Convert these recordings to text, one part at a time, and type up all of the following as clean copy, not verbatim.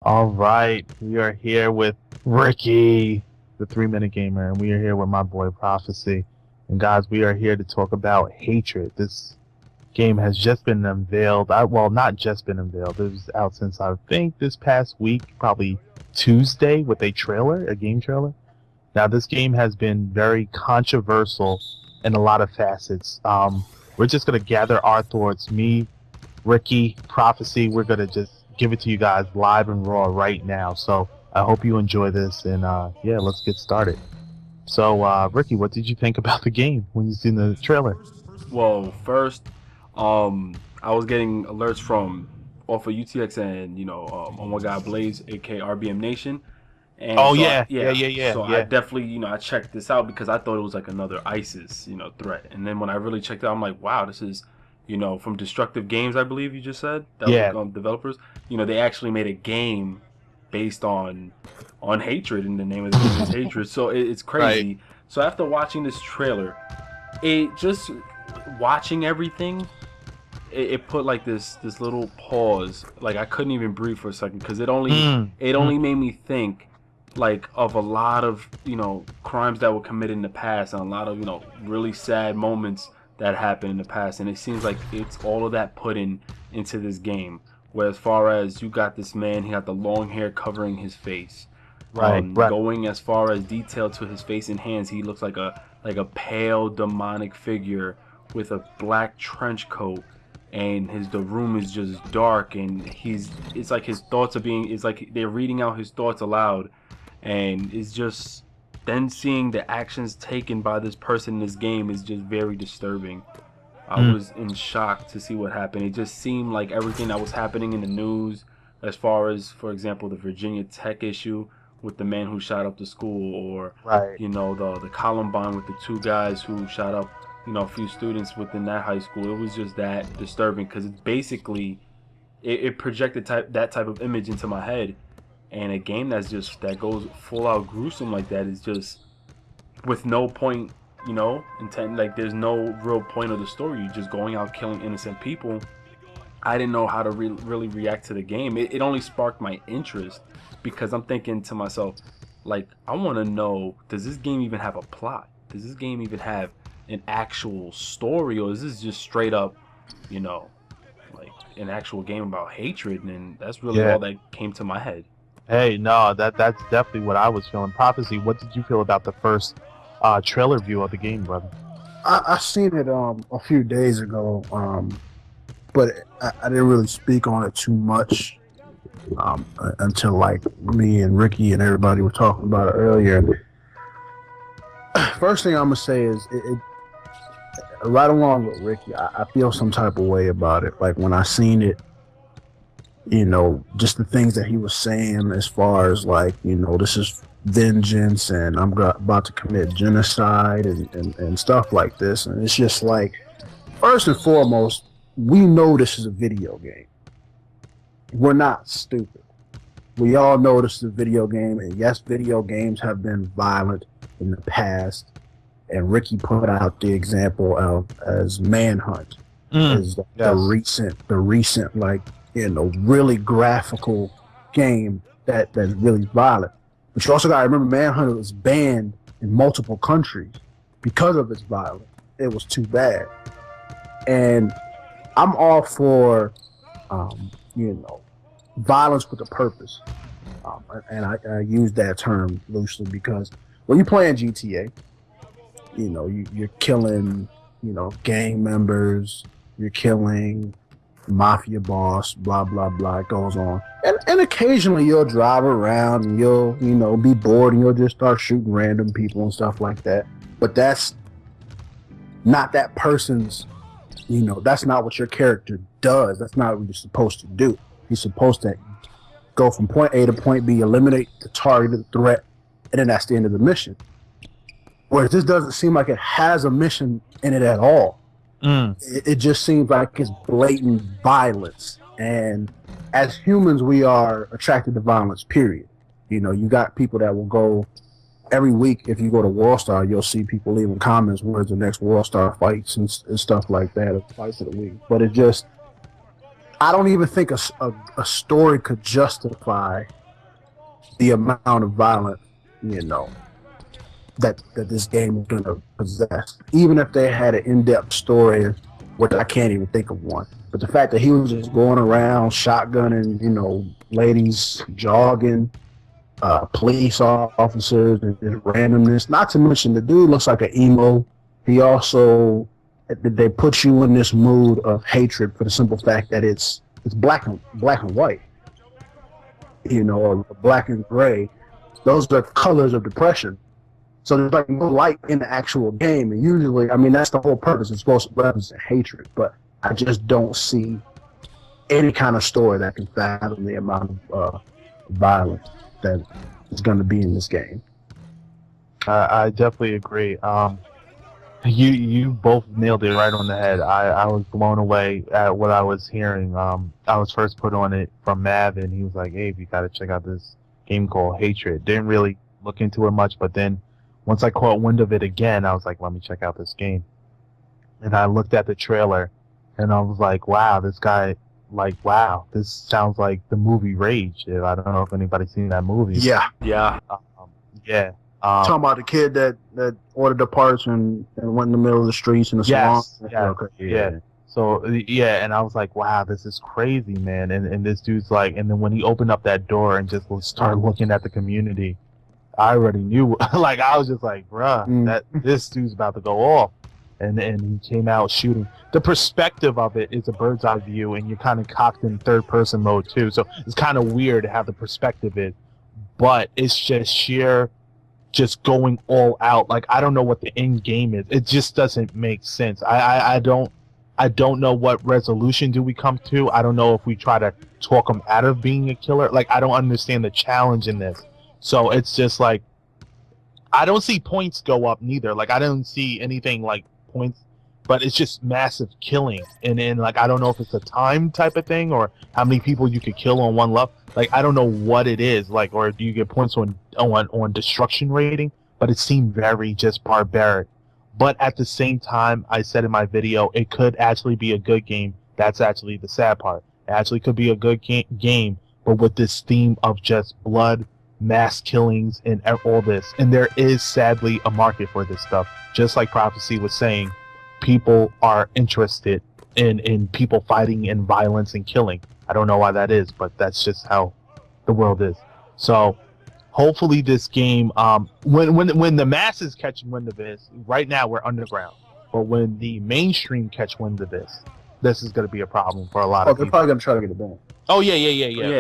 All right, we are here with Ricky, the 3 Minute Gamer, and we are here with my boy Prophecy. And guys, we are here to talk about Hatred. This game has just been unveiled. Well, not just been unveiled. It was out since I think this past week, probably Tuesday, with a trailer, a game trailer. Now, this game has been very controversial in a lot of facets. We're just gonna gather our thoughts. Me, Ricky, Prophecy. We're gonna just give it to you guys live and raw right now. So I hope you enjoy this, and yeah, let's get started. So, Ricky, what did you think about the game when you seen the trailer? Well, first, I was getting alerts from off of UTX and on my guy Blaze, aka RBM Nation, and Oh so yeah, yeah, yeah, yeah, yeah, so I yeah, definitely I checked this out because I thought it was like another ISIS threat, and then when I really checked it out, I'm like, wow, this is from Destructive Games, I believe you just said that was yeah. the developers. They actually made a game based on hatred, and the name of the game is Hatred. So it's Right. crazy. So after watching this trailer, it just watching everything, it put like this little pause. Like I couldn't even breathe for a second because it only Mm, it mm, only made me think like of a lot of crimes that were committed in the past and a lot of really sad moments that happened in the past, and it seems like it's all of that put into this game. Where as far as you got this man, he got the long hair covering his face, right, right. going as far as detail to his face and hands. He looks like a pale demonic figure with a black trench coat, and his the room is just dark, and it's like his thoughts are being it's like they're reading out his thoughts aloud, and it's just then seeing the actions taken by this person in this game is just very disturbing. I Mm, was in shock to see what happened. It just seemed like everything that was happening in the news, as far as, for example, the Virginia Tech issue with the man who shot up the school, or right. the Columbine with the two guys who shot up a few students within that high school. It was just that disturbing because it's basically it projected that type of image into my head, and a game that goes full out gruesome like that is just with no point, intent. Like there's no real point of the story. You're just going out killing innocent people. I didn't know how to really react to the game. It only sparked my interest because I'm thinking to myself, like, I want to know, does this game even have a plot? Does this game even have an actual story, or is this just straight up, you know, like an actual game about hatred? And that's really Yeah. all that came to my head. Hey, no, that's definitely what I was feeling. Prophecy. What did you feel about the first trailer view of the game, brother? I seen it a few days ago, but I didn't really speak on it too much until like me and Ricky and everybody were talking about it earlier. First thing I'm gonna say is right along with Ricky, I feel some type of way about it. Like when I seen it, just the things that he was saying as far as like, this is vengeance and about to commit genocide and stuff like this. And it's just like, first and foremost, we know this is a video game. We're not stupid. We all know this is a video game, and yes, video games have been violent in the past. And Ricky put out the example of as Manhunt, as Yes. the recent like really graphical game that's really violent. But you also got to remember, Manhunt was banned in multiple countries because of its violence. It was too bad, and I'm all for violence with a purpose, and I use that term loosely because when you're playing GTA, you're killing gang members, you're killing mafia boss, blah blah blah. It goes on, and occasionally you'll drive around and you'll be bored and you'll just start shooting random people and stuff like that. But that's not that person's. That's not what your character does. That's not what you're supposed to do. You're supposed to go from point A to point B, eliminate the target, the threat, and then that's the end of the mission. Whereas this doesn't seem like it has a mission in it at all. Mm, It just seems like it's blatant violence. And as humans, we are attracted to violence, period. You got people that will go every week. If you go to WorldStar, you'll see people leaving comments, where's the next WorldStar fights and stuff like that, or fights of the week. But it just, I don't even think a story could justify the amount of violence, you know, that this game is going to possess. Even if they had an in-depth story, which I can't even think of one. But the fact that he was just going around shotgunning, you know, ladies jogging, police officers, and randomness. Not to mention the dude looks like an emo. He also, they put you in this mood of hatred for the simple fact that it's black and white, you know, or black and gray. Those are colors of depression. So there's like no light in the actual game, and usually, I mean, that's the whole purpose. It's supposed to represent hatred, but I just don't see any kind of story that can fathom the amount of violence that is going to be in this game. I definitely agree. You both nailed it right on the head. I was blown away at what I was hearing. I was first put on it from Mav, and he was like, "Hey, you got to check out this game called Hatred." Didn't really look into it much, but then once I caught wind of it again, I was like, "Let me check out this game." And I looked at the trailer, and I was like, "Wow, this guy." Like, wow, this sounds like the movie Rage. I don't know if anybody's seen that movie. Yeah. Yeah. Yeah. Talking about the kid that ordered the parts and went in the middle of the streets in the salon. Yeah. Okay. Yeah. So, yeah, and I was like, wow, this is crazy, man. And this dude's like, and then when he opened up that door and just started looking at the community, I already knew, like, I was just like, bruh, that this dude's about to go off. And he came out shooting. The perspective of it is a bird's eye view, and you're kind of cocked in third person mode too. So it's kind of weird how the perspective is, but it's just sheer, just going all out. Like, I don't know what the end game is. It just doesn't make sense. I don't know what resolution do we come to. I don't know if we try to talk him out of being a killer. Like, I don't understand the challenge in this. So it's just like, I don't see points go up neither. Like, I don't see anything like points, but it's just massive killing, and then like I don't know if it's a time type of thing or how many people you could kill on one level. Like, I don't know what it is, like, or do you get points on destruction rating? But it seemed very just barbaric. But at the same time, I said in my video, it could actually be a good game. That's actually the sad part. It actually could be a good game, but with this theme of just blood, mass killings, and all this. And there is sadly a market for this stuff. Just like Prophecy was saying, people are interested in people fighting and violence and killing. I don't know why that is, but that's just how the world is. So hopefully this game, when the masses catch wind of this, right now we're underground, but when the mainstream catch wind of this is going to be a problem for a lot of people. They're probably going to try to get it done. Oh yeah.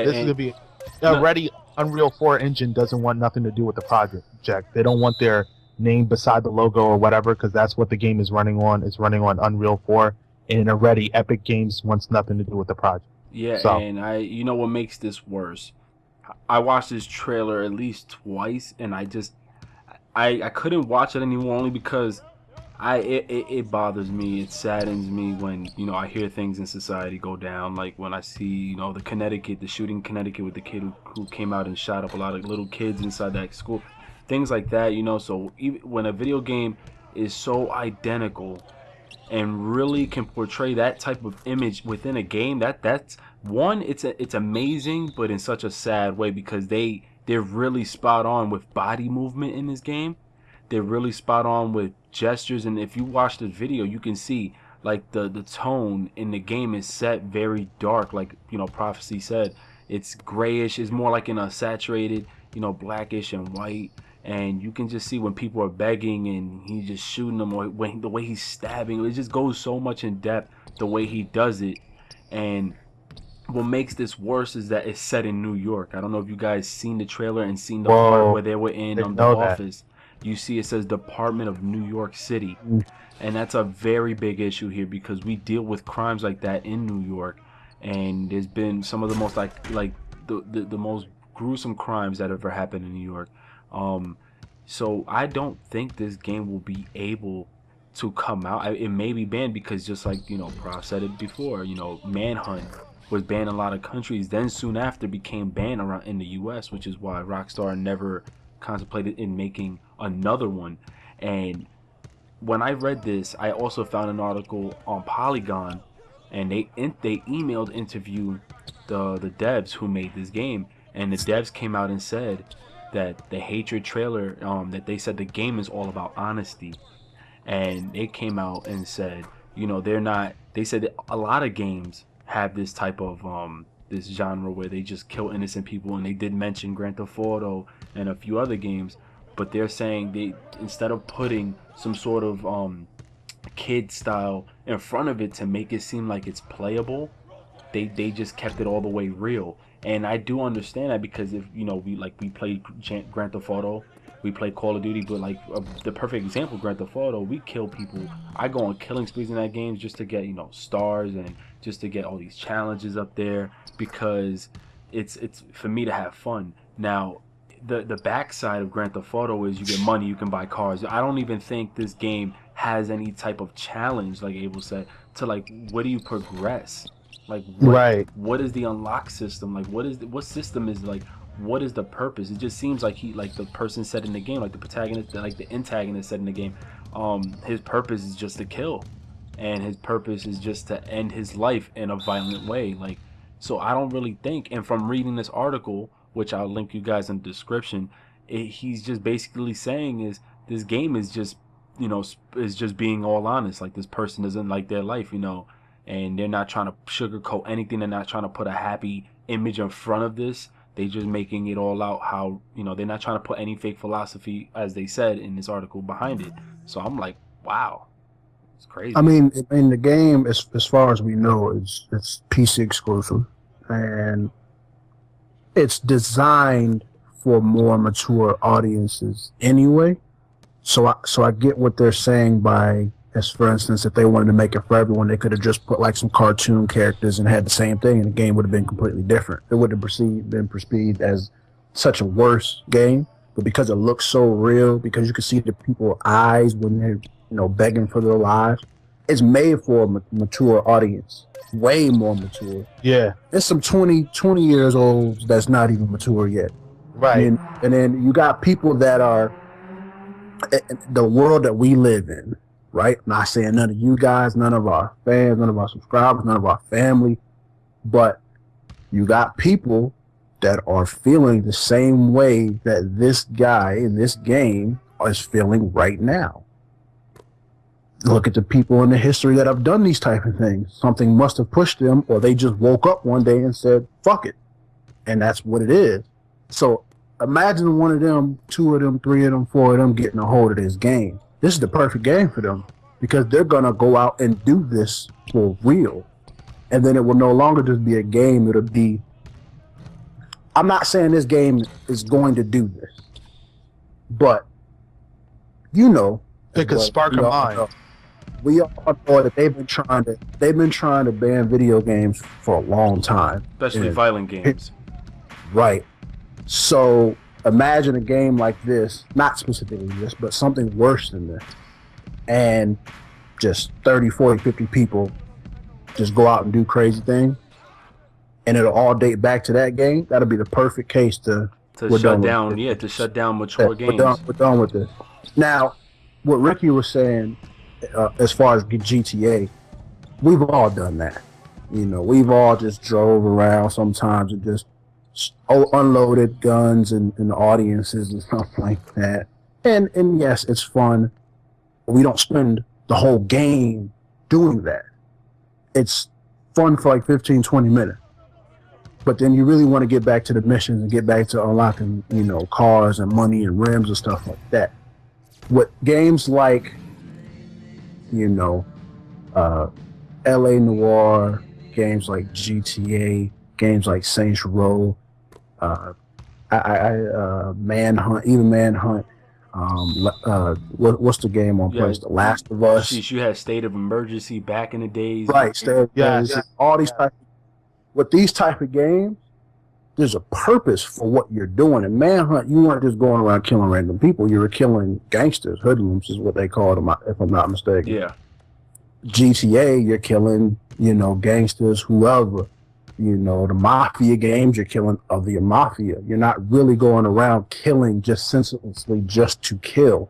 This is going to be already. Unreal 4 engine doesn't want nothing to do with the project. They don't want their name beside the logo or whatever, because that's what the game is running on. It's running on Unreal 4, and already Epic Games wants nothing to do with the project. Yeah, so. And you know what makes this worse? I watched this trailer at least twice, and I couldn't watch it anymore, only because it bothers me. It saddens me when, you know, I hear things in society go down, like when I see, you know, the shooting in Connecticut with the kid who came out and shot up a lot of little kids inside that school, things like that, you know. So even when a video game is so identical and really can portray that type of image within a game, that's one, it's amazing, but in such a sad way, because they're really spot on with body movement in this game. They're really spot on with gestures, and if you watch the video, you can see like the tone in the game is set very dark, like, you know, Prophecy said. It's grayish. It's more like in a saturated, you know, blackish and white, and you can just see when people are begging and he's just shooting them, or when the way he's stabbing. It just goes so much in depth the way he does it. And what makes this worse is that it's set in New York. I don't know if you guys seen the trailer and seen the part where they were in the office. You see it says Department of New York City, and that's a very big issue here, because we deal with crimes like that in New York, and there's been some of the most like the most gruesome crimes that ever happened in New York. So I don't think this game will be able to come out. It may be banned because, just like, you know, Prof said it before, you know, Manhunt was banned in a lot of countries, then soon after became banned around in the US, which is why Rockstar never contemplated in making another one. And when I read this, I also found an article on Polygon and they emailed interview the devs who made this game, and the devs came out and said that the Hatred trailer, that they said the game is all about honesty, and they came out and said, you know, they're not. They said that a lot of games have this type of this genre where they just kill innocent people, and they did mention Grand Theft Auto and a few other games, but they're saying they, instead of putting some sort of kid style in front of it to make it seem like it's playable, they just kept it all the way real. And I do understand that, because if you know, we play Grand Theft Auto, we play Call of Duty, but like the perfect example, Grand Theft Auto, we kill people. I go on killing sprees in that game just to get, you know, stars, and just to get all these challenges up there, because it's for me to have fun. Now the backside of Grand Theft Auto is you get money, you can buy cars. I don't even think this game has any type of challenge, like Abel said, to like, where do you progress? Like, what is the unlock system? Like, what system is, like, what is the purpose? It just seems like the person said in the game, like the protagonist, like the antagonist said in the game, his purpose is just to kill, and his purpose is just to end his life in a violent way. Like, so I don't really think, and from reading this article, which I'll link you guys in the description, he's just basically saying is this game is just, you know, is just being all honest. Like, this person doesn't like their life, you know, and they're not trying to sugarcoat anything. They're not trying to put a happy image in front of this. They just making it all out how, you know, they're not trying to put any fake philosophy, as they said in this article, behind it. So I'm like, wow, it's crazy. I mean, in the game, as far as we know, it's PC exclusive, and it's designed for more mature audiences anyway. So I get what they're saying by, as for instance, if they wanted to make it for everyone, they could have just put like some cartoon characters and had the same thing, and the game would have been completely different. It would have been perceived as such a worse game, but because it looks so real, because you can see the people's eyes when they're, you know, begging for their lives, it's made for a mature audience, way more mature. Yeah, there's some 20 years old that's not even mature yet. Right. And then you got people that are the world that we live in, right? I'm not saying none of you guys, none of our fans, none of our subscribers, none of our family, but you got people that are feeling the same way that this guy in this game is feeling right now. Look at the people in the history that have done these type of things. Something must have pushed them, or they just woke up one day and said, fuck it. And that's what it is. So imagine one of them, two of them, three of them, four of them getting a hold of this game. This is the perfect game for them, because they're going to go out and do this for real. And then it will no longer just be a game. It'll be, I'm not saying this game is going to do this, but you know, it could spark a mind. We all know that they've been trying to ban video games for a long time, especially violent games. Right. So imagine a game like this, not specifically this, but something worse than this, and just 30, 40, 50 people just go out and do crazy things, and it'll all date back to that game. That'll be the perfect case to shut down. Yeah, to shut down mature games. We're done with this. Now, what Ricky was saying, as far as GTA, we've all done that. You know, we've all just drove around sometimes and just unloaded guns and audiences and stuff like that. And yes, it's fun. We don't spend the whole game doing that. It's fun for like 15, 20 minutes. But then you really want to get back to the missions and get back to unlocking, you know, cars and money and rims and stuff like that. With games like, you know, LA Noire, games like GTA, games like Saints Row, Manhunt, even Manhunt. What's the game on place? The Last of Us. You had State of Emergency back in the days. Right, State of Emergency. All these with these type of games, there's a purpose for what you're doing. In Manhunt, you weren't just going around killing random people. You were killing gangsters. Hoodlums is what they call them, if I'm not mistaken. Yeah. GTA, you're killing, you know, gangsters, whoever. You know, the mafia games, you're killing of your mafia. You're not really going around killing just senselessly just to kill.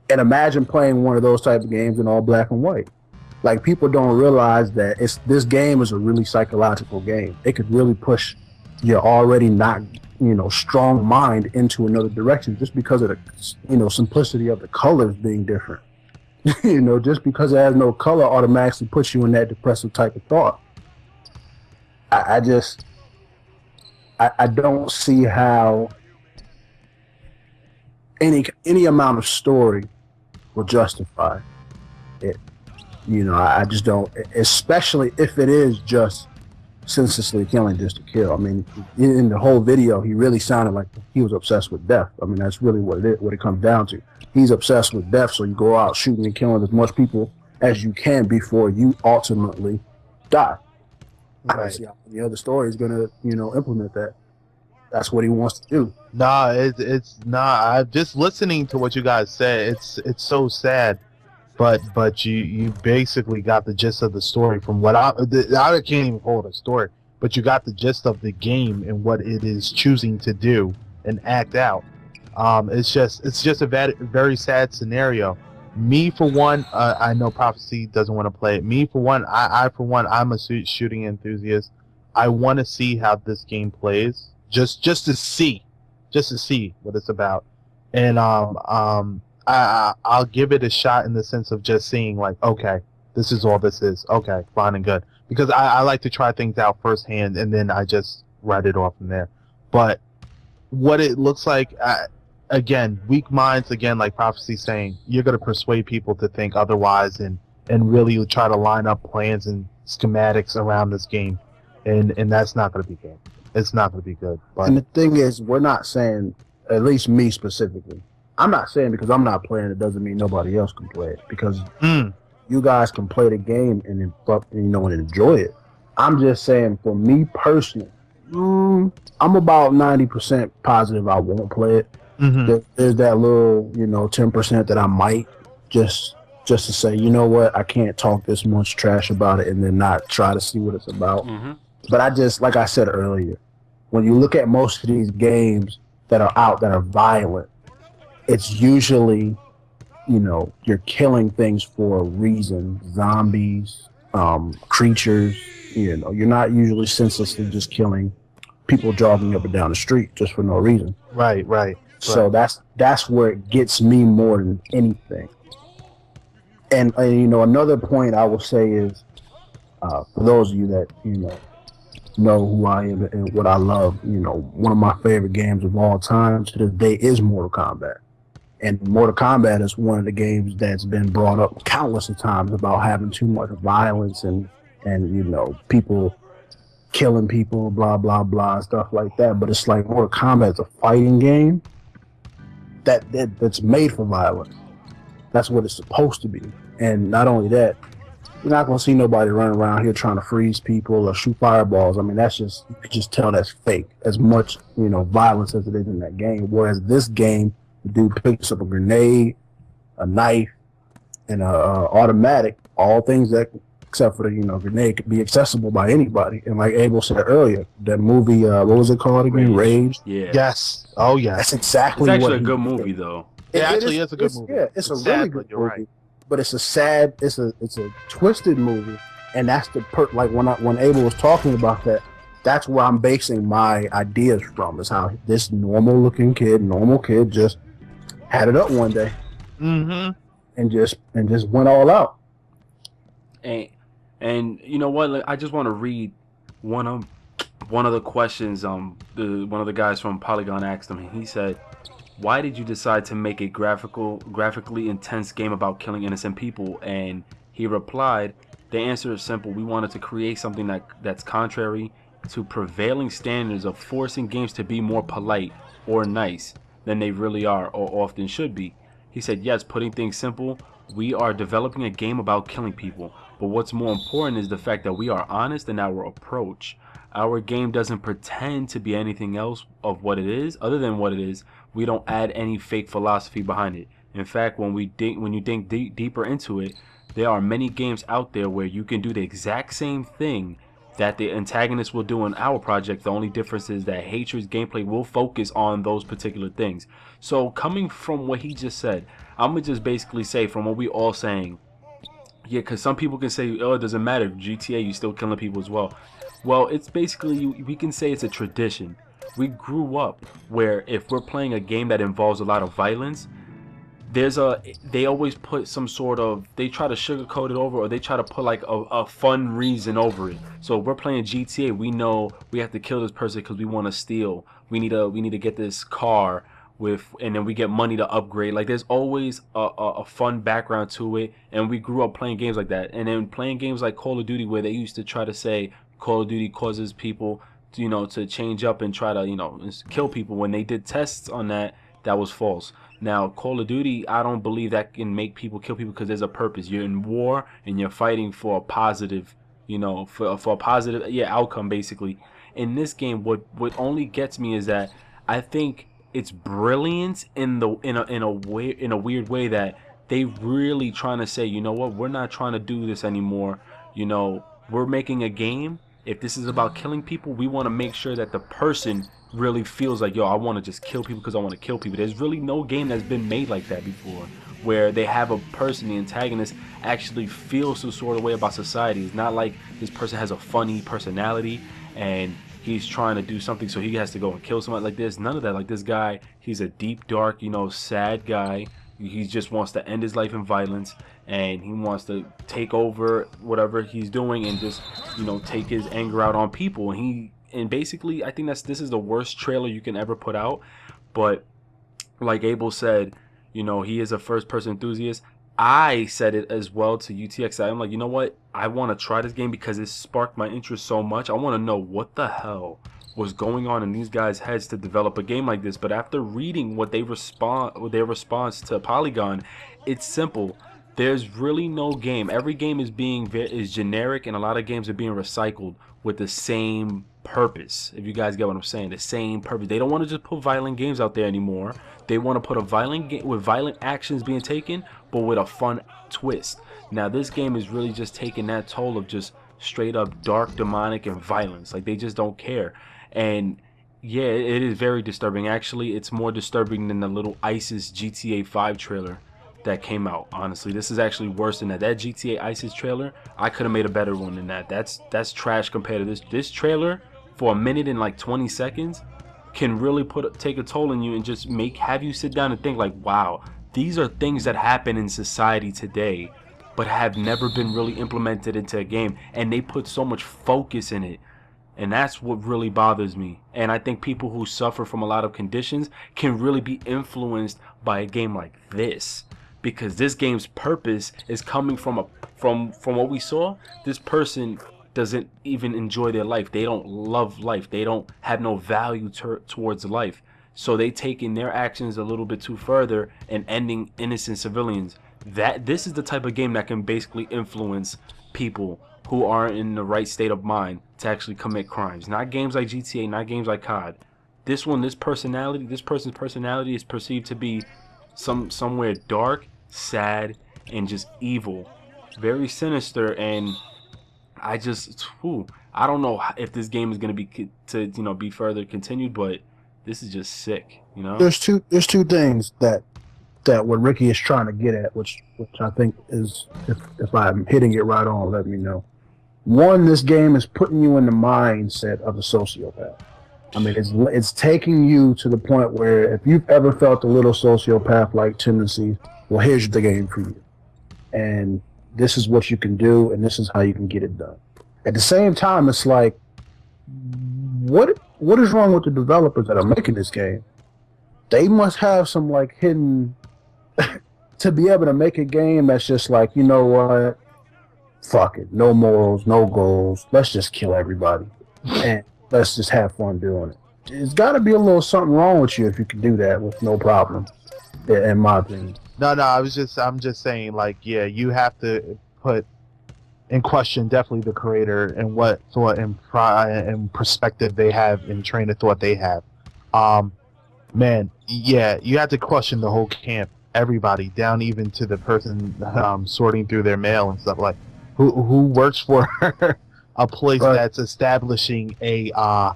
And imagine playing one of those type of games in all black and white. Like, people don't realize that this game is a really psychological game. It could really push your already not, strong mind into another direction just because of the, simplicity of the colors being different. Just because it has no color automatically puts you in that depressive type of thought. I just I don't see how any amount of story will justify it. I just don't, especially if it is just senselessly killing just to kill. I mean, in the whole video, he really sounded like he was obsessed with death. I mean, that's really what it comes down to. He's obsessed with death, so you go out shooting and killing as much people as you can before you ultimately die. I don't see how the other story is gonna, implement that. That's what he wants to do. Nah, it's nah. I'm just listening to what you guys say. It's so sad. But you basically got the gist of the story from what I can't even call it a story, but you got the gist of the game and what it is choosing to do and act out. It's just a very sad scenario. Me for one, I know Prophecy doesn't want to play it. Me for one, I'm a shooting enthusiast. I want to see how this game plays, just to see what it's about, and I'll give it a shot in the sense of just seeing, like, okay, this is all this is. Okay, fine and good. Because I like to try things out firsthand, and then I just write it off from there. But what it looks like, again, weak minds, again, like Prophecy saying, you're going to persuade people to think otherwise and really try to line up plans and schematics around this game. And that's not going to be good. It's not going to be good. But, and the thing is, we're not saying, at least me specifically, I'm not saying because I'm not playing it doesn't mean nobody else can play it, because you guys can play the game and enjoy it. I'm just saying, for me personally, I'm about 90% positive I won't play it. Mm-hmm. There's that little 10% that I might just to say, you know what, I can't talk this much trash about it and then not try to see what it's about. Mm-hmm. But I just, like I said earlier, when you look at most of these games that are out that are violent, it's usually, you're killing things for a reason. Zombies, creatures, you're not usually senselessly just killing people jogging up and down the street just for no reason. Right. So that's where it gets me more than anything. And another point I will say is, for those of you that, know who I am and what I love, one of my favorite games of all time to this day is Mortal Kombat. And Mortal Kombat is one of the games that's been brought up countless of times about having too much violence and people killing people, blah, blah, blah, stuff like that. But it's like Mortal Kombat is a fighting game that's made for violence. That's what it's supposed to be. And not only that, you're not going to see nobody running around here trying to freeze people or shoot fireballs. I mean, you can just tell that's fake. As much, violence as it is in that game. Whereas this game, the dude picks up a grenade, a knife, and a automatic, all things that, except for the grenade, could be accessible by anybody. And like Abel said earlier, that movie, what was it called again? Rage. Yeah. Yes. Oh yeah. That's exactly. It's actually a good movie, though. It actually is a good movie. Yeah, it's a really good movie. Right. But it's a sad, it's a twisted movie, and that's the like when Abel was talking about that, that's where I'm basing my ideas from. Is how this normal kid just had it up one day, and just went all out. And you know what? I just want to read one of the questions. One of the guys from Polygon asked him, and he said, "Why did you decide to make a graphically intense game about killing innocent people?" And he replied, "The answer is simple. We wanted to create something that's contrary to prevailing standards of forcing games to be more polite or nice than they really are or often should be." He said, "Yes, putting things simple, we are developing a game about killing people. But what's more important is the fact that we are honest in our approach. Our game doesn't pretend to be anything else of what it is, other than what it is. We don't add any fake philosophy behind it. In fact, when you think deeper into it, there are many games out there where you can do the exact same thing that the antagonist will do in our project. The only difference is that Hatred's gameplay will focus on those particular things." So coming from what he just said, I'm going to just basically say, from what we all saying, Yeah, because some people can say, oh, it doesn't matter. GTA, you still killing people as well. Well, it's basically, we can say it's a tradition. We grew up where if we're playing a game that involves a lot of violence, they always put some sort of, they try to sugarcoat it over, or they try to put like a fun reason over it. So if we're playing GTA, we know we have to kill this person because we want to steal. We need to get this car and then we get money to upgrade. Like there's always a fun background to it, and we grew up playing games like that. And then playing games like Call of Duty, where they used to try to say Call of Duty causes people to change up and try to kill people. When they did tests on that, that was false. Now, Call of Duty, I don't believe that can make people kill people because there's a purpose. You're in war and you're fighting for a positive, for a positive, outcome basically. In this game, what only gets me is that I think it's brilliance in a weird way that they really trying to say, you know what, we're not trying to do this anymore. We're making a game. If this is about killing people, we want to make sure that the person really feels like, yo, I want to just kill people because I want to kill people. There's really no game that's been made like that before, where they have a person, the antagonist, actually feels some sort of way about society. It's not like this person has a funny personality and he's trying to do something so he has to go and kill somebody. Like there's none of that. Like this guy, he's a deep, dark, sad guy. He just wants to end his life in violence, and he wants to take over whatever he's doing and just take his anger out on people. And basically, I think this is the worst trailer you can ever put out. But like Abel said, he is a first person enthusiast. I said it as well to UTX. I'm like, you know what, I want to try this game because it sparked my interest so much. I want to know what the hell was going on in these guys' heads to develop a game like this. But after reading their response to Polygon, it's simple. There's really no game. Every game is generic, and a lot of games are being recycled with the same purpose. If you guys get what I'm saying, the same purpose. They don't want to just put violent games out there anymore. They want to put a violent game with violent actions being taken, but with a fun twist. Now this game is really just taking that toll of just straight up dark, demonic, and violence. Like they just don't care. And yeah, it is very disturbing. Actually, it's more disturbing than the little ISIS GTA 5 trailer that came out. Honestly, this is actually worse than that. That GTA ISIS trailer, I could have made a better one than that. That's trash compared to this. This trailer, for a minute and like 20 seconds, can really take a toll on you and just have you sit down and think like, wow, these are things that happen in society today, but have never been really implemented into a game, and they put so much focus in it. And that's what really bothers me. And I think people who suffer from a lot of conditions can really be influenced by a game like this, because this game's purpose is coming from what we saw. This person doesn't even enjoy their life. They don't love life. They don't have no value towards life. So they taking their actions a little bit too further and ending innocent civilians. This is the type of game that can basically influence people who aren't in the right state of mind to actually commit crimes. Not games like GTA, not games like COD. This person's personality is perceived to be somewhere dark, sad, and just evil. Very sinister, and I don't know if this game is going to be further continued, but this is just sick, There's two things that what Ricky is trying to get at, which I think is, if I'm hitting it right on, let me know. One, this game is putting you in the mindset of a sociopath. I mean, it's taking you to the point where if you've ever felt a little sociopath-like tendencies, well, here's the game for you. And this is what you can do, and this is how you can get it done. At the same time, it's like, what is wrong with the developers that are making this game? They must have some like hidden to be able to make a game that's just like, you know what? Fuck it. No morals, no goals. Let's just kill everybody. And let's just have fun doing it. There's got to be a little something wrong with you if you can do that with no problem, in my opinion. No, I'm just saying, like, yeah, you have to put in question definitely the creator and what thought and perspective they have and train of thought they have. Man, yeah, you have to question the whole camp, everybody, down even to the person sorting through their mail and stuff, like who works for a place that's establishing a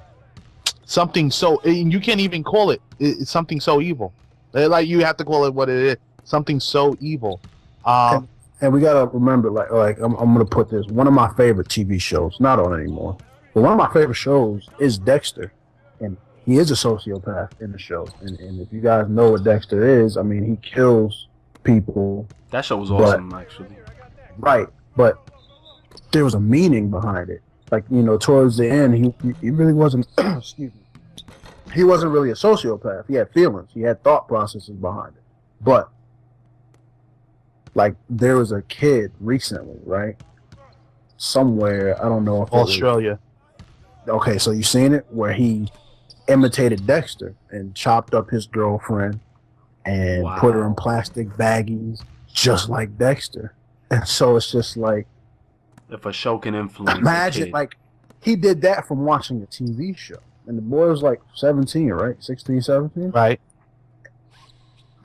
something so, and you can't even call it's something so evil. Like, you have to call it what it is, something so evil. And And we gotta remember, like I'm gonna put this. One of my favorite TV shows, not on anymore, but one of my favorite shows is Dexter, and he is a sociopath in the show. And if you guys know what Dexter is, I mean, he kills people. That show was awesome, actually. Right, but there was a meaning behind it. Like, you know, towards the end, he really wasn't. Excuse me. He wasn't really a sociopath. He had feelings. He had thought processes behind it. But like, there was a kid recently, right? Somewhere, I don't know if Australia. Okay, so you seen it where he imitated Dexter and chopped up his girlfriend and put her in plastic baggies, just like Dexter. And so it's just like, if a show can influence, imagine like he did that from watching a TV show, and the boy was like 17, right? 16, 17, right?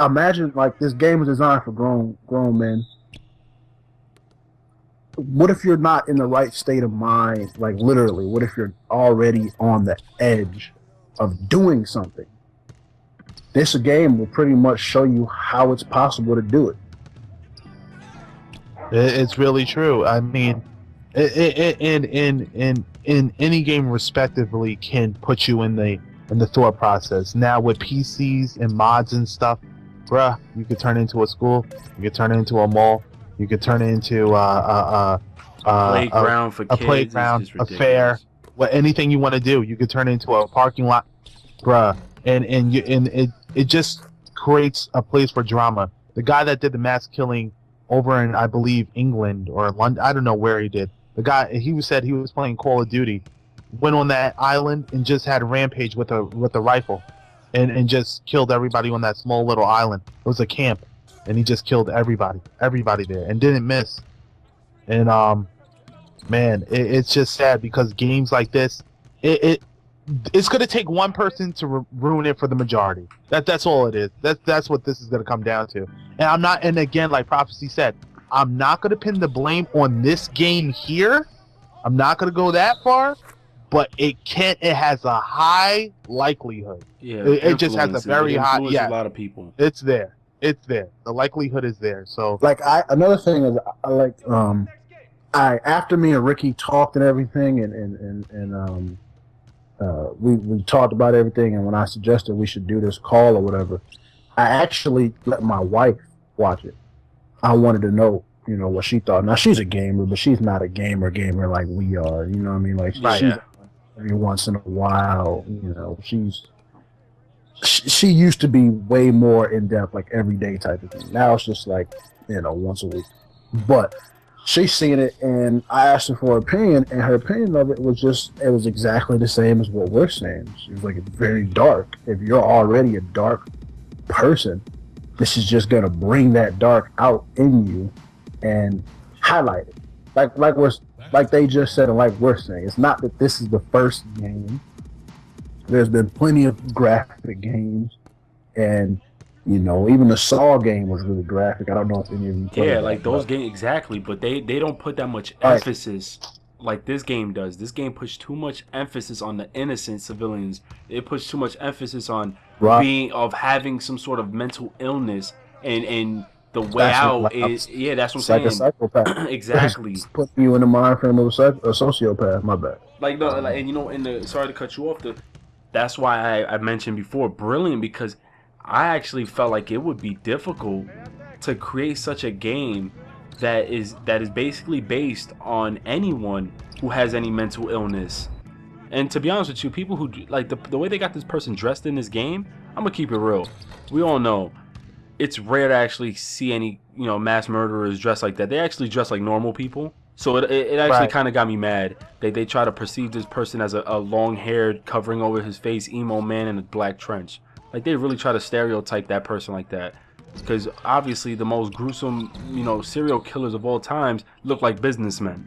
Imagine like this game is designed for grown men. What if you're not in the right state of mind? Like, literally, what if you're already on the edge of doing something? This game will pretty much show you how it's possible to do it. It's really true. I mean, in any game, respectively, can put you in the thought process. Now with PCs and mods and stuff, bruh, you could turn it into a school, you could turn it into a mall, you could turn it into a playground for kids, a playground, a fair, anything you want to do, you could turn it into a parking lot, bruh, and it just creates a place for drama. The guy that did the mass killing over in, I believe, England or London, I don't know where he did. The guy, he said he was playing Call of Duty, went on that island and just had a rampage with a rifle, and just killed everybody on that small little island. It was a camp, and he just killed everybody there, and didn't miss. And man, it's just sad because games like this, it's gonna take one person to ruin it for the majority. That's all it is. That's what this is gonna come down to. And I'm not. And again, like Prophecy said, I'm not gonna pin the blame on this game here. I'm not gonna go that far, but it has a high likelihood. Yeah, it just has a very high. Yeah, a lot of people. It's there. It's there. The likelihood is there. So, like, another thing is, I like after me and Ricky talked and everything, and we talked about everything, and when I suggested we should do this call or whatever, I actually let my wife watch it. I wanted to know, you know, what she thought. Now, she's a gamer, but she's not a gamer like we are. You know what I mean? Like, she's every once in a while, you know, she used to be way more in depth, like everyday type of thing. Now it's just like, you know, once a week. But she's seen it, and I asked her for her opinion, and her opinion of it was exactly the same as what we're saying. She was like, it's very dark. If you're already a dark person, this is just gonna bring that dark out in you and highlight it. Like they just said, and like we're saying, it's not that this is the first game. There's been plenty of graphic games, and you know, even the Saw game was really graphic. I don't know if any of you played that, like those games exactly, but they don't put that much emphasis like this game does. This game puts too much emphasis on the innocent civilians. It puts too much emphasis on having some sort of mental illness, and the way out is that's what I'm saying. Like a psychopath. Exactly. Putting you in the mind frame of a sociopath. My bad. Like no, like, and you know, sorry to cut you off. That's why I mentioned before, brilliant, because I actually felt like it would be difficult to create such a game that is basically based on anyone who has any mental illness. And to be honest with you, people who like the way they got this person dressed in this game, I'm gonna keep it real. We all know it's rare to actually see any, you know, mass murderers dressed like that. They actually dress like normal people. So it actually kind of got me mad. They try to perceive this person as a long-haired, covering over his face, emo man in a black trench. Like, they really try to stereotype that person like that. Because obviously the most gruesome, you know, serial killers of all times look like businessmen.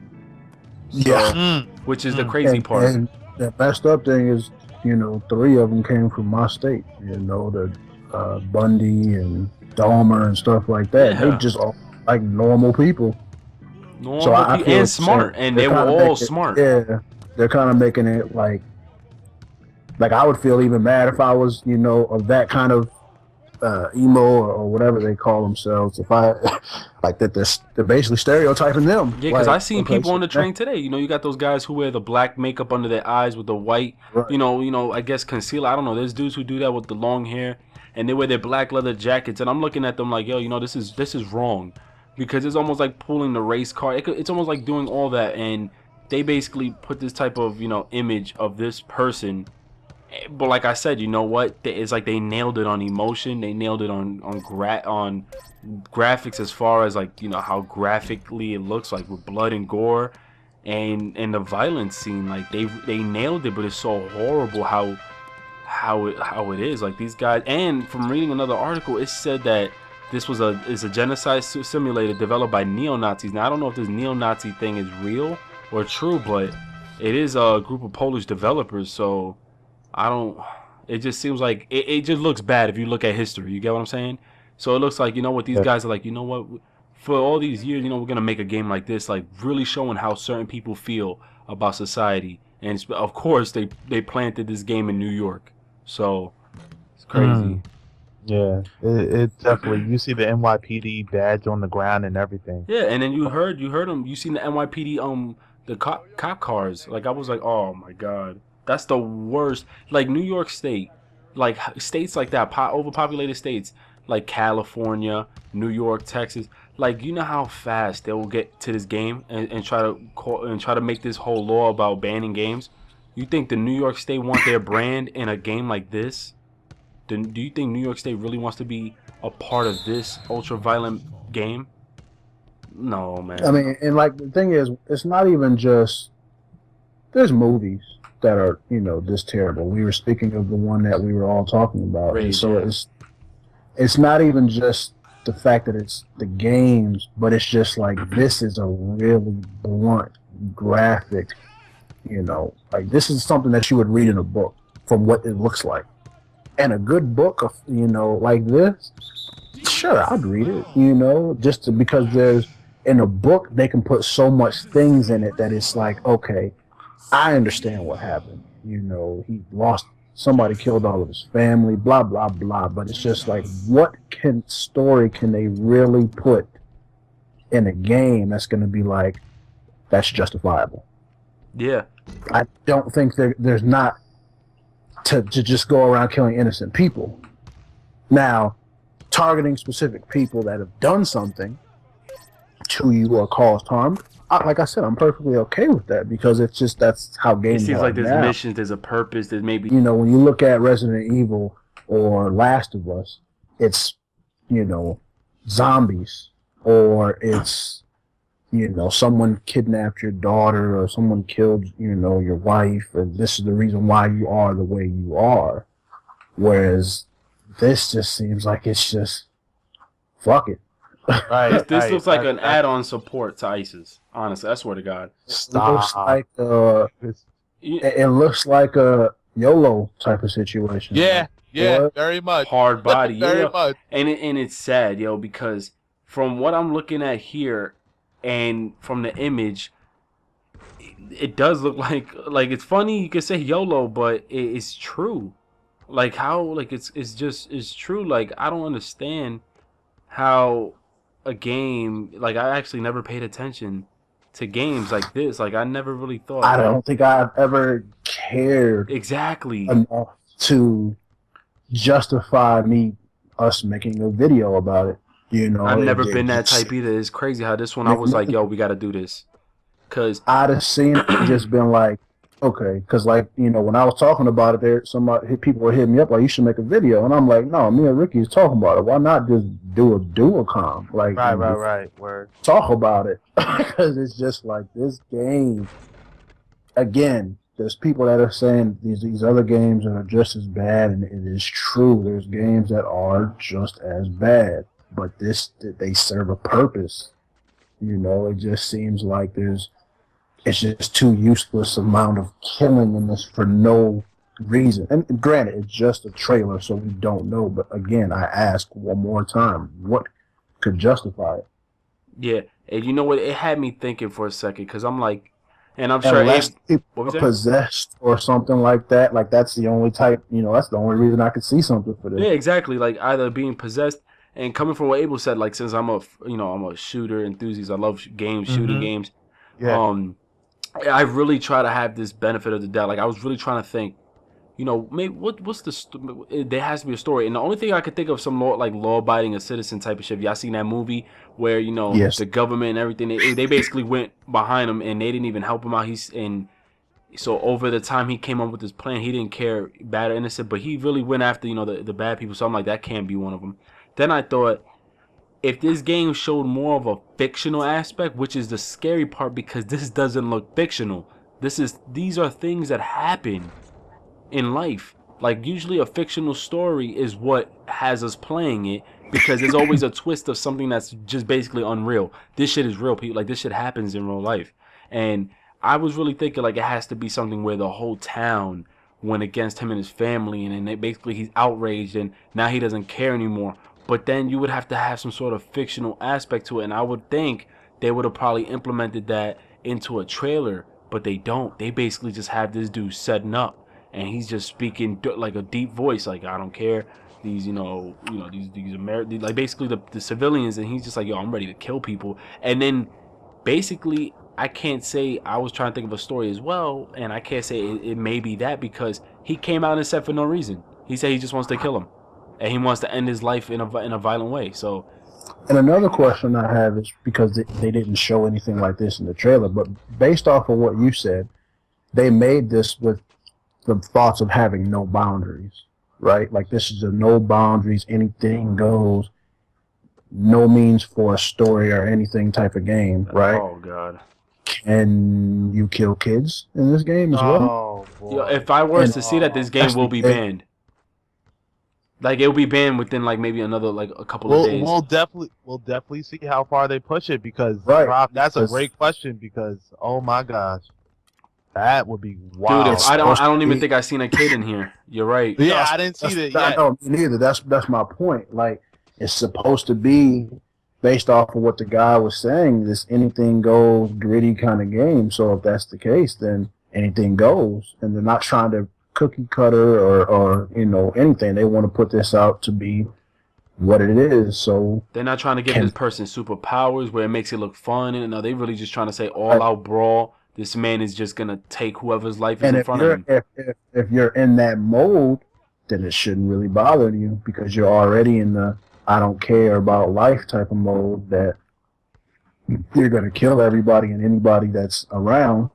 So, which is the crazy part. And the messed up thing is, you know, 3 of them came from my state. You know, the Bundy and Dahmer and stuff like that. They just all like normal people. So I feel smart, and they were all smart. Yeah, they're kind of making it like I would feel even mad if I was, you know, of that kind of emo or whatever they call themselves. If I like that, they're basically stereotyping them. Yeah, because like, I seen people on the train today. You know, you got those guys who wear the black makeup under their eyes with the white, Right. I guess concealer. I don't know. There's dudes who do that with the long hair, and they wear their black leather jackets. And I'm looking at them like, yo, this is wrong, because it's almost like pulling the race card. It's almost like doing all that, and they basically put this type of image of this person. But like I said, you know what? It's like they nailed it on emotion. They nailed it on graphics, as far as like how graphically it looks, like with blood and gore, and the violence scene. Like they nailed it. But it's so horrible how it is. Like these guys. And from reading another article, it said that this was a genocide simulator developed by neo-Nazis. Now I don't know if this neo-Nazi thing is real or true, but it is a group of Polish developers. So I don't. It just seems like it just looks bad if you look at history. You get what I'm saying? So it looks like what these guys are like. You know what? For all these years, we're gonna make a game like this, like really showing how certain people feel about society. And of course, they planted this game in New York. So it's crazy. Yeah, it definitely. You see the NYPD badge on the ground and everything. Yeah, and then you heard them. You seen the NYPD the cop cars. Like I was like, oh my god. That's the worst. Like New York State, like states like that, overpopulated states like California, New York, Texas. Like you know how fast they will get to this game and try to make this whole law about banning games. You think the New York State want their brand in a game like this? Do you think New York State really wants to be a part of this ultra violent game? No, man. I mean, and like the thing is, it's not even just there's movies that are this terrible. We were speaking of the one that we were all talking about. Rage, and so yeah. it's not even just the fact that it's the games, but it's just like this is a really blunt, graphic, like this is something that you would read in a book from what it looks like. And a good book of like this, sure, I'd read it, because there's in a book they can put so much things in it that it's like, okay, I understand what happened. He lost somebody, killed all of his family, blah blah blah. But it's just like, what story can they really put in a game that's going to be like that's justifiable? Yeah, I don't think there's not to just go around killing innocent people. Now, targeting specific people that have done something to you or caused harm. Like I said, I'm perfectly okay with that because it's just that's how games. It seems are like there's now. missions, there's a purpose, there's maybe. When you look at Resident Evil or Last of Us, it's zombies, or it's someone kidnapped your daughter, or someone killed your wife, and this is the reason why you are the way you are. Whereas this just seems like it's just fuck it. Right. This looks like an add-on support to ISIS. Honestly, I swear to God. It looks like a YOLO type of situation. Yeah, very much. Hard body, very much. And it's sad, because from what I'm looking at here, and from the image, it does look like it's funny. You could say YOLO, but it's true. Like how, like it's true. Like I don't understand how a game, like I actually never paid attention to games like this. Like I never really thought. I don't think I've ever cared exactly enough to justify us making a video about it. I've never been that type either. It's crazy how this one I was like, yo, we got to do this. Cause I'd have seen it and just been like, okay, because when I was talking about it, people were hitting me up like, you should make a video, and I'm like, no, me and Ricky is talking about it. Why not just do a duocom? Like, right. Word. Talk about it because it's just like this game. Again, there's people that are saying these other games are just as bad, and it is true. There's games that are just as bad, but they serve a purpose. It just seems like it's just too useless amount of killing in this for no reason. And granted, it's just a trailer, so we don't know. But again, I ask one more time, what could justify it? Yeah, and you know what? It had me thinking for a second because I'm like, And I'm sure unless people what was are that? possessed or something like that. Like that's the only type, that's the only reason I could see something for Yeah, this. exactly. Like either being possessed and coming from what Abel said, like since I'm a shooter enthusiast, I love games, shooting Mm-hmm. games. Yeah. Um, I really try to have this benefit of the doubt. Like I was really trying to think, maybe what's the there has to be a story, and the only thing I could think of some law abiding a citizen type of shit. Y'all seen that movie where Yes. the government and everything they basically went behind him and they didn't even help him out. So over the time he came up with his plan, he didn't care bad or innocent, but he really went after the bad people. So I'm like, that can't be one of them. Then I thought, if this game showed more of a fictional aspect, which is the scary part because this doesn't look fictional. These are things that happen in life. Like usually a fictional story is what has us playing it because there's always a twist of something that's just basically unreal. This shit is real, people. Like this shit happens in real life. And I was really thinking like it has to be something where the whole town went against him and his family, and then basically he's outraged and now he doesn't care anymore. But then you would have to have some sort of fictional aspect to it, and I would think they would have probably implemented that into a trailer, but they don't. They basically just have this dude setting up and he's just speaking like a deep voice, like I don't care. These, these American, like basically the civilians, and he's just like, yo, I'm ready to kill people. And then basically, I can't say I was trying to think of a story as well, and I can't say it may be that because he came out and said for no reason. He said he just wants to kill him, and he wants to end his life in a violent way. So, And another question I have is because they didn't show anything like this in the trailer, but based off of what you said, they made this with the thoughts of having no boundaries, right? Like this is a no boundaries, anything goes, no means for a story or anything type of game, right? oh god. Can you kill kids in this game as well? Oh boy. If I were And to see that, this game that's will the be banned. Like it'll be banned within like maybe another like a couple of days. We'll definitely see how far they push it because Right. Rob, that's a Because- great question because oh my gosh, that would be Dude, wild. if I don't even be- think I've seen a kid in here. You're right. Yeah, I didn't see That's- that I yet. know, me neither. That's my point. Like it's supposed to be based off of what the guy was saying, this anything goes gritty kind of game. So if that's the case, then anything goes, and they're not trying to cookie cutter or anything. They want to put this out to be what it is. So They're not trying to give this person superpowers where it makes it look fun. And no, they're really just trying to say all out brawl. This man is just gonna take whoever's life is and in if front of him. if you're in that mode, then it shouldn't really bother you because you're already in the I don't care about life type of mode that you're gonna kill everybody and anybody that's around.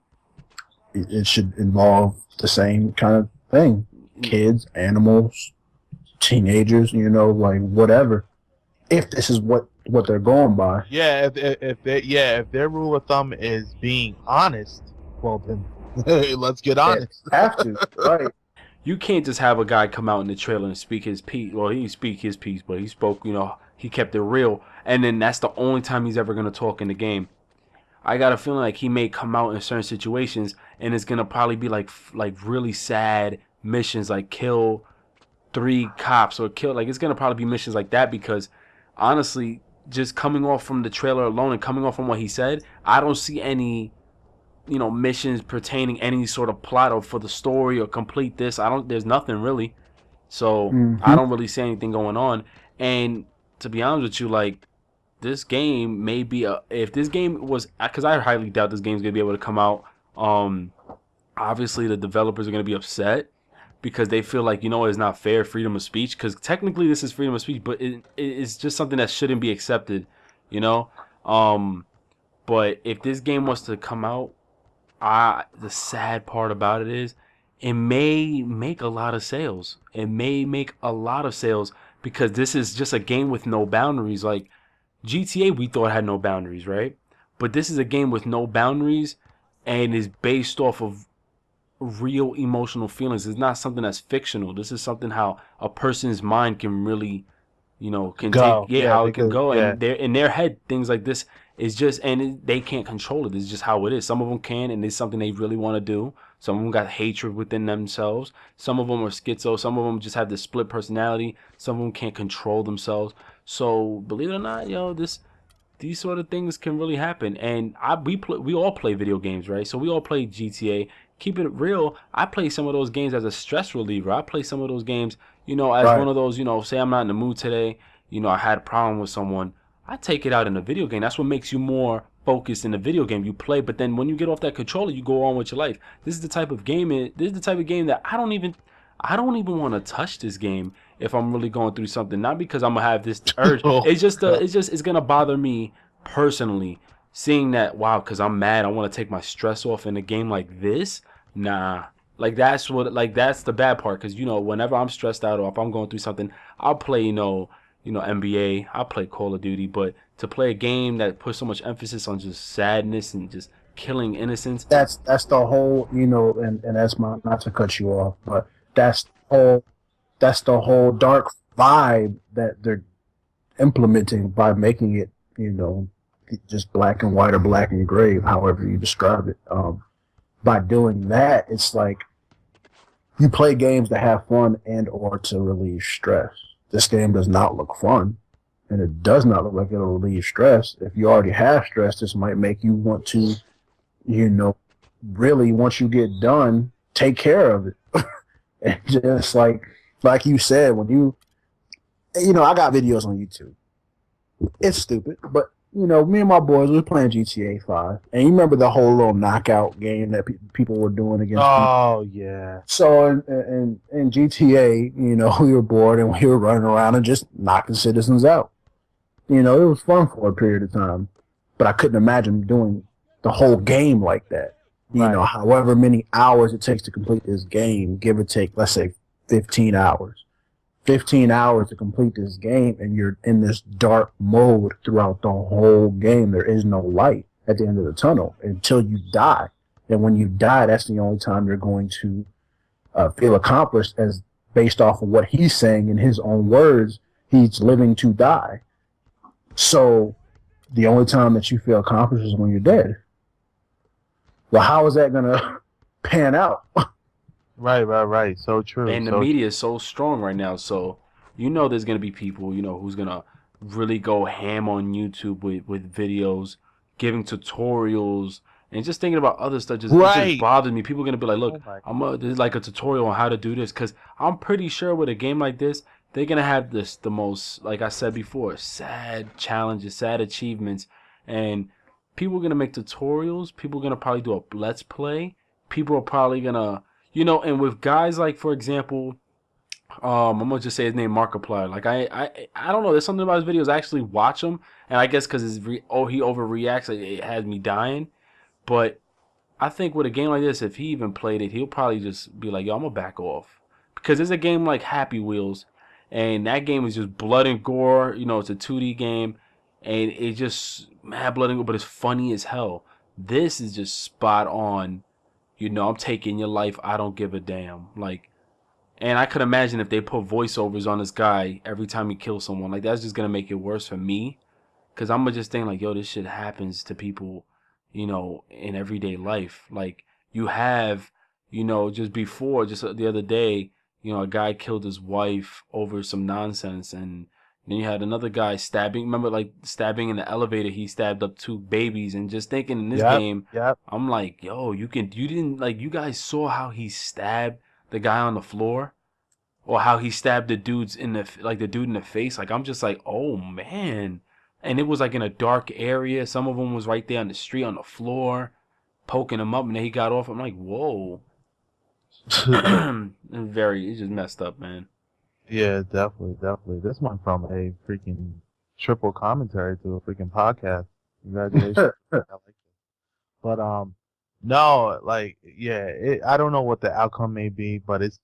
It should involve the same kind of thing: kids, animals, teenagers, like whatever. If this is what they're going by. Yeah, if their rule of thumb is being honest, well then let's get honest. Have to, right? You can't just have a guy come out in the trailer and speak his piece. Well, he didn't speak his piece, but he spoke, he kept it real. And then that's the only time he's ever going to talk in the game. I got a feeling like he may come out in certain situations and it's going to probably be like really sad missions, like kill 3 cops or kill, like it's going to probably be missions like that because honestly, just coming off from the trailer alone and coming off from what he said, I don't see any missions pertaining any sort of plot or for the story or complete this. There's nothing really. So I don't really see anything going on. And to be honest with you, like this game may be if this game was, because I highly doubt this game's gonna be able to come out. Obviously the developers are gonna be upset because they feel like it's not fair freedom of speech, because technically this is freedom of speech, but it's just something that shouldn't be accepted, but if this game was to come out, the sad part about it is it may make a lot of sales. It may make a lot of sales because this is just a game with no boundaries. Like GTA, we thought had no boundaries, right? But this is a game with no boundaries and is based off of real emotional feelings. It's not something that's fictional. This is something how a person's mind can really, can Go. take, how it can go. Yeah. And in their head, things like this is just, they can't control it. It's just how it is. Some of them can, and it's something they really want to do. Some of them got hatred within themselves. Some of them are schizo. Some of them just have this split personality. Some of them can't control themselves. So believe it or not, these sort of things can really happen. And we all play video games, right? So we all play GTA. Keep it real. I play some of those games as a stress reliever. I play some of those games, as Right. one of those, say I'm not in the mood today. I had a problem with someone. I take it out in a video game. That's what makes you more focused in the video game you play. But then when you get off that controller, you go on with your life. This is the type of game. This is the type of game that I don't even want to touch this game if I'm really going through something. Not because I'm gonna have this urge. Oh, It's gonna bother me personally seeing that. Wow, because I'm mad. I want to take my stress off in a game like this. Nah, that's the bad part. Because whenever I'm stressed out or if I'm going through something, I'll play NBA. I'll play Call of Duty. But to play a game that puts so much emphasis on just sadness and just killing innocence. That's the whole, and that's my, not to cut you off, but that's whole that's the whole dark vibe that they're implementing by making it, just black and white or black and gray, however you describe it. By doing that, it's like you play games to have fun and or to relieve stress. This game does not look fun, and it does not look like it'll relieve stress. If you already have stress, this might make you want to, really, once you get done, take care of it. And just like you said, when I got videos on YouTube. It's stupid, but me and my boys, we were playing GTA 5, and you remember the whole little knockout game that people were doing against people? Oh yeah. So in GTA, we were bored and we were running around and just knocking citizens out. It was fun for a period of time, but I couldn't imagine doing the whole game like that. Right. However many hours it takes to complete this game, give or take, let's say 15 hours. 15 hours to complete this game, and you're in this dark mode throughout the whole game. There is no light at the end of the tunnel until you die. And when you die, that's the only time you're going to feel accomplished, as based off of what he's saying in his own words, he's living to die. So the only time that you feel accomplished is when you're dead. Well, how is that going to pan out? Right. So true. And the media is so strong right now, so there's gonna be people, who's gonna really go ham on YouTube with videos, giving tutorials, and just thinking about other stuff. It just bothers me. People are gonna be like, look, this is like a tutorial on how to do this, because I'm pretty sure with a game like this, they're gonna have the most, like I said before, sad challenges, sad achievements, and people are gonna make tutorials. People are gonna probably do a let's play. People are probably gonna and with guys like, for example, I'm gonna just say his name, Markiplier. Like I don't know. There's something about his videos. I actually watch them, and I guess because he overreacts, it has me dying. But I think with a game like this, if he even played it, he'll probably just be like, "Yo, I'm gonna back off," because there's a game like Happy Wheels, and that game is just blood and gore. It's a 2D game, and it's just mad blood and gore, but it's funny as hell. This is just spot on. I'm taking your life. I don't give a damn. And I could imagine if they put voiceovers on this guy every time he kills someone. That's just going to make it worse for me. Because I'm going to just think yo, this shit happens to people, in everyday life. You have, just the other day, a guy killed his wife over some nonsense. And then you had another guy stabbing. Remember, stabbing in the elevator, he stabbed up 2 babies. And just thinking in this game, I'm like, yo, you guys saw how he stabbed the guy on the floor, or how he stabbed the dude in the face. I'm just like, oh man. And it was in a dark area. Some of them was right there on the street on the floor, poking him up, and then he got off. I'm like, whoa. It's just messed up, man. Yeah, definitely. This went from a freaking triple commentary to a freaking podcast. Congratulations. I like it. But no, I don't know what the outcome may be, but it's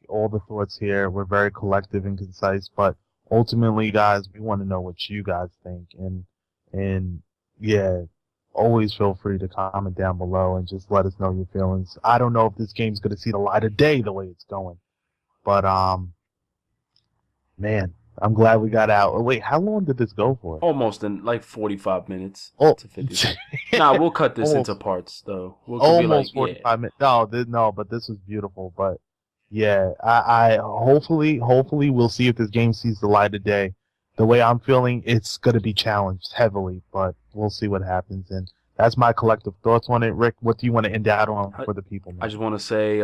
all the thoughts here. We're very collective and concise, but ultimately, guys, we want to know what you guys think, and yeah, always feel free to comment down below and just let us know your feelings. I don't know if this game's gonna see the light of day the way it's going, but man, I'm glad we got out. Oh, wait, how long did this go for? Almost in 45 minutes to 50. Nah, we'll cut this into parts though. Almost 45 minutes. No, but this was beautiful. But yeah, I hopefully we'll see if this game sees the light of day. the way I'm feeling, it's going to be challenged heavily, but we'll see what happens. And that's my collective thoughts on it. Rick, what do you want to end out on for the people, man? I just want to say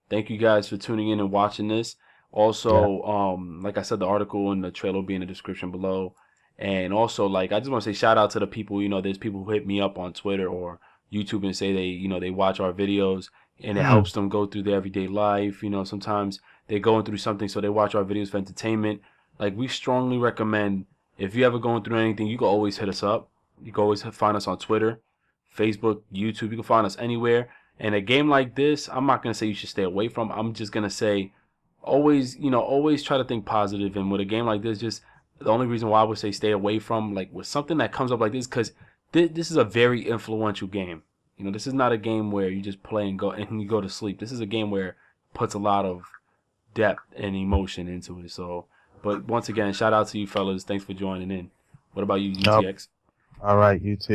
thank you guys for tuning in and watching this. Also, like I said, the article and the trailer will be in the description below. And also, like, I just want to say shout out to the people, there's people who hit me up on Twitter or YouTube and say they watch our videos and it helps them go through their everyday life. Sometimes they're going through something, so they watch our videos for entertainment. Like, we strongly recommend, if you're ever going through anything, you can always hit us up. You can always find us on Twitter, Facebook, YouTube. You can find us anywhere. And a game like this, I'm not going to say you should stay away from. I'm just going to say always try to think positive. And with a game like this, just the only reason why I would say stay away from, like, with something that comes up like this, because this is a very influential game. This is not a game where you just play and you go to sleep. This is a game where it puts a lot of depth and emotion into it. So, but once again, shout out to you fellas. Thanks for joining in. What about you, UTX? All right, UT.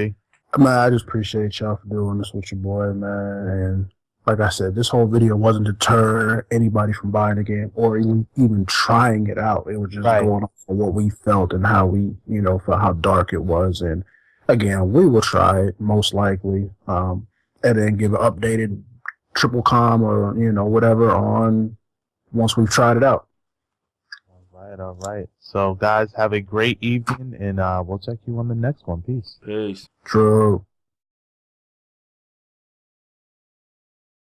Man, I just appreciate y'all for doing this with your boy, man. And like I said, this whole video wasn't to deter anybody from buying the game or even trying it out. It was just going off of what we felt and how we, for how dark it was. And again, we will try it most likely, and then give an updated Tri Comm or whatever on once we've tried it out. All right. So guys, have a great evening, and we'll check you on the next one. Peace. Peace. True.